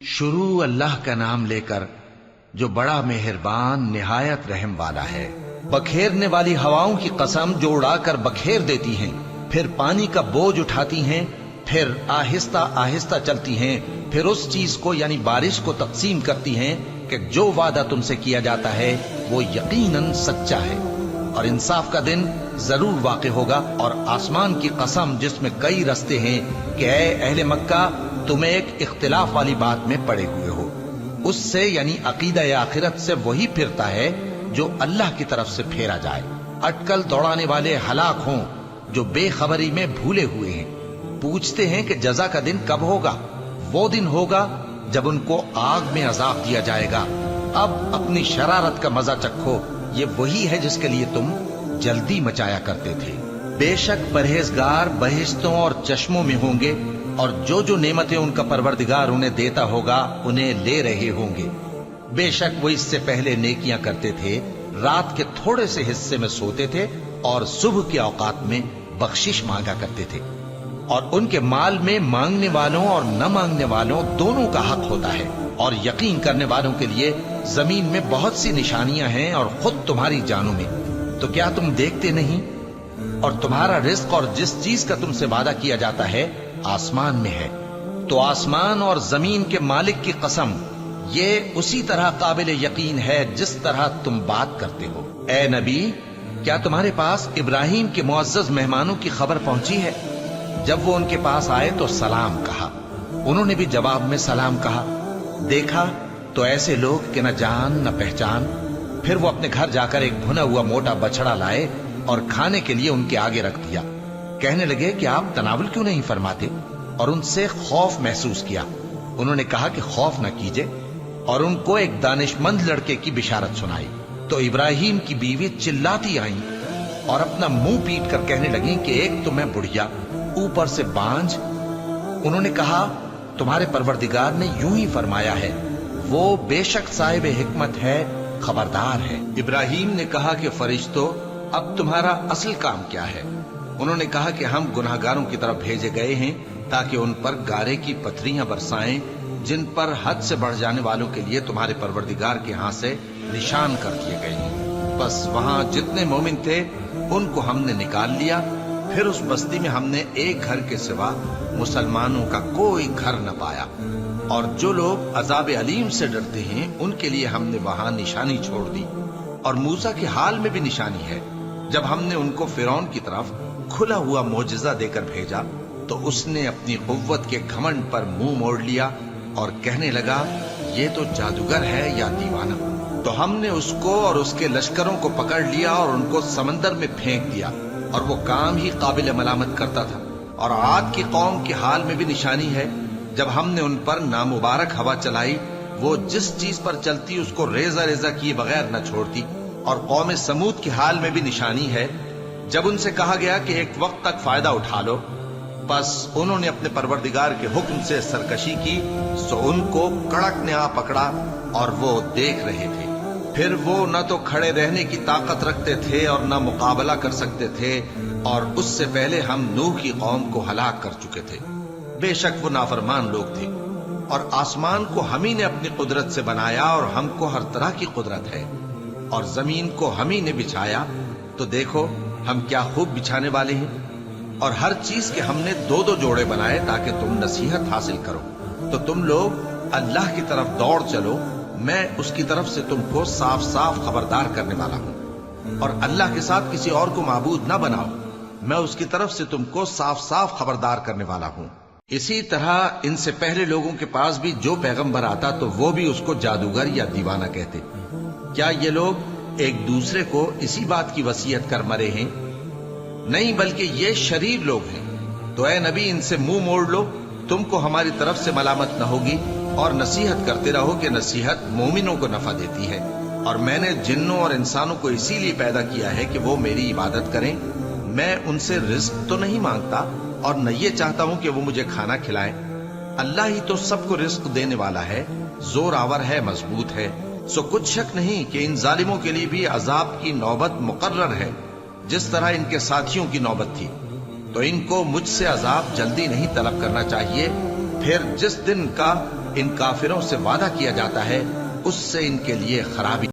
شروع اللہ کا نام لے کر جو بڑا مہربان نہایت رحم والا ہے۔ بکھیرنے والی ہواؤں کی قسم جو اڑا کر بکھیر دیتی ہیں، پھر پانی کا بوجھ اٹھاتی ہیں، پھر آہستہ آہستہ چلتی ہیں، پھر اس چیز کو یعنی بارش کو تقسیم کرتی ہیں کہ جو وعدہ تم سے کیا جاتا ہے وہ یقیناً سچا ہے، اور انصاف کا دن ضرور واقع ہوگا۔ اور آسمان کی قسم جس میں کئی رستے ہیں کہ اے اہل مکہ تم ایک اختلاف والی بات میں پڑے ہوئے ہو، اس سے یعنی عقیدہ آخرت سے وہی پھرتا ہے جو اللہ کی طرف سے پھیرا جائے۔ اٹکل دوڑانے والے ہلاک ہوں جو بے خبری میں بھولے ہوئے ہیں، پوچھتے ہیں کہ جزا کا دن کب ہوگا؟ وہ دن ہوگا جب ان کو آگ میں عذاب دیا جائے گا۔ اب اپنی شرارت کا مزہ چکھو، یہ وہی ہے جس کے لیے تم جلدی مچایا کرتے تھے۔ بے شک پرہیزگار بہشتوں اور چشموں میں ہوں گے، اور جو نعمتیں ان کا پروردگار انہیں دیتا ہوگا انہیں لے رہے ہوں گے۔ بے شک وہ اس سے پہلے نیکیاں کرتے تھے، رات کے تھوڑے سے حصے میں سوتے تھے اور صبح کے اوقات میں بخشش مانگا کرتے تھے، اور ان کے مال میں مانگنے والوں اور نہ مانگنے والوں دونوں کا حق ہوتا ہے۔ اور یقین کرنے والوں کے لیے زمین میں بہت سی نشانیاں ہیں اور خود تمہاری جانوں میں، تو کیا تم دیکھتے نہیں؟ اور تمہارا رزق اور جس چیز کا تم سے وعدہ کیا جاتا ہے آسمان میں ہے، تو آسمان اور زمین کے مالک کی قسم یہ اسی طرح قابل یقین ہے جس طرح تم بات کرتے ہو۔ اے نبی، کیا تمہارے پاس ابراہیم کے معزز مہمانوں کی خبر پہنچی ہے؟ جب وہ ان کے پاس آئے تو سلام کہا، انہوں نے بھی جواب میں سلام کہا۔ دیکھا تو ایسے لوگ کہ نہ جان نہ پہچان۔ پھر وہ اپنے گھر جا کر ایک بھنا ہوا موٹا بچڑا لائے اور کھانے کے لیے ان کے آگے رکھ دیا۔ کہنے لگے کہ آپ تناول کیوں نہیں فرماتے؟ اور ان سے خوف محسوس کیا۔ انہوں نے کہا کہ خوف نہ کیجے، اور ان کو ایک دانش مند لڑکے کی بشارت سنائی۔ تو ابراہیم کی بیوی چلاتی آئیں اور اپنا منہ پیٹ کر کہنے لگیں کہ ایک تو میں بڑھیا، اوپر سے بانجھ۔ انہوں نے کہا تمہارے پروردگار نے یوں ہی فرمایا ہے، وہ بے شک صاحب حکمت ہے، خبردار ہے۔ ابراہیم نے کہا کہ فرشتوں، اب تمہارا اصل کام کیا ہے؟ انہوں نے کہا کہ ہم گناہگاروں کی طرف بھیجے گئے ہیں تاکہ ان پر گارے کی پتھریاں برسائیں جن پر حد سے بڑھ جانے والوں کے لیے تمہارے پروردگار کے ہاں سے نشان کر دیے گئے ہیں۔ بس وہاں جتنے مومن تھے ان کو ہم نے نکال لیا، پھر اس بستی میں ہم نے ایک گھر کے سوا مسلمانوں کا کوئی گھر نہ پایا، اور جو لوگ عذاب علیم سے ڈرتے ہیں ان کے لیے ہم نے وہاں نشانی چھوڑ دی۔ اور موسیٰ کے حال میں بھی نشانی ہے، جب ہم نے ان کو فرعون کی طرف کھلا ہوا معجزہ دے کر بھیجا تو اس نے اپنی قوت کے گھمنڈ پر منہ موڑ لیا اور کہنے لگا یہ تو جادوگر ہے یا دیوانہ۔ تو ہم نے اس کو اور اس کے لشکروں کو پکڑ لیا اور ان کو سمندر میں پھینک دیا، اور وہ کام ہی قابل ملامت کرتا تھا۔ اور عاد کی قوم کے حال میں بھی نشانی ہے، جب ہم نے ان پر نامبارک ہوا چلائی، وہ جس چیز پر چلتی اس کو ریزہ ریزہ کیے بغیر نہ چھوڑتی۔ اور قوم سمود کے حال میں بھی نشانی ہے، جب ان سے کہا گیا کہ ایک وقت تک فائدہ اٹھا لو، بس انہوں نے اپنے پروردگار کے حکم سے سرکشی کی، سو ان کو کڑک نے آ پکڑا اور وہ دیکھ رہے تھے۔ پھر وہ نہ تو کھڑے رہنے کی طاقت رکھتے تھے اور نہ مقابلہ کر سکتے تھے، اور اس سے پہلے ہم نوح کی قوم کو ہلاک کر چکے تھے۔ بے شک وہ نافرمان لوگ تھے۔ اور آسمان کو ہم ہی نے اپنی قدرت سے بنایا، اور ہم کو ہر طرح کی قدرت ہے، اور زمین کو ہم ہی نے بچھایا، تو دیکھو ہم کیا خوب بچھانے والے ہیں۔ اور ہر چیز کے ہم نے دو دو جوڑے بنائے تاکہ تم نصیحت حاصل کرو۔ تو تم لوگ اللہ کی طرف دوڑ چلو، میں اس کی طرف سے تم کو صاف صاف خبردار کرنے والا ہوں۔ اور اللہ کے ساتھ کسی اور کو معبود نہ بناؤ، میں اس کی طرف سے تم کو صاف صاف خبردار کرنے والا ہوں۔ اسی طرح ان سے پہلے لوگوں کے پاس بھی جو پیغمبر آتا تو وہ بھی اس کو جادوگر یا دیوانہ کہتے۔ کیا یہ لوگ ایک دوسرے کو اسی بات کی وصیت کر مرے ہیں؟ نہیں، بلکہ یہ شریر لوگ ہیں۔ تو اے نبی ان سے منہ موڑ لو، تم کو ہماری طرف سے ملامت نہ ہوگی، اور نصیحت کرتے رہو کہ نصیحت مومنوں کو نفع دیتی ہے۔ اور میں نے جنوں اور انسانوں کو اسی لیے پیدا کیا ہے کہ وہ میری عبادت کریں۔ میں ان سے رزق تو نہیں مانگتا، اور نہ یہ چاہتا ہوں کہ وہ مجھے کھانا کھلائیں۔ اللہ ہی تو سب کو رزق دینے والا ہے، زور آور ہے، مضبوط ہے۔ سو کچھ شک نہیں کہ ان ظالموں کے لیے بھی عذاب کی نوبت مقرر ہے، جس طرح ان کے ساتھیوں کی نوبت تھی۔ تو ان کو مجھ سے عذاب جلدی نہیں طلب کرنا چاہیے، پھر جس دن کا ان کافروں سے وعدہ کیا جاتا ہے اس سے ان کے لیے خرابی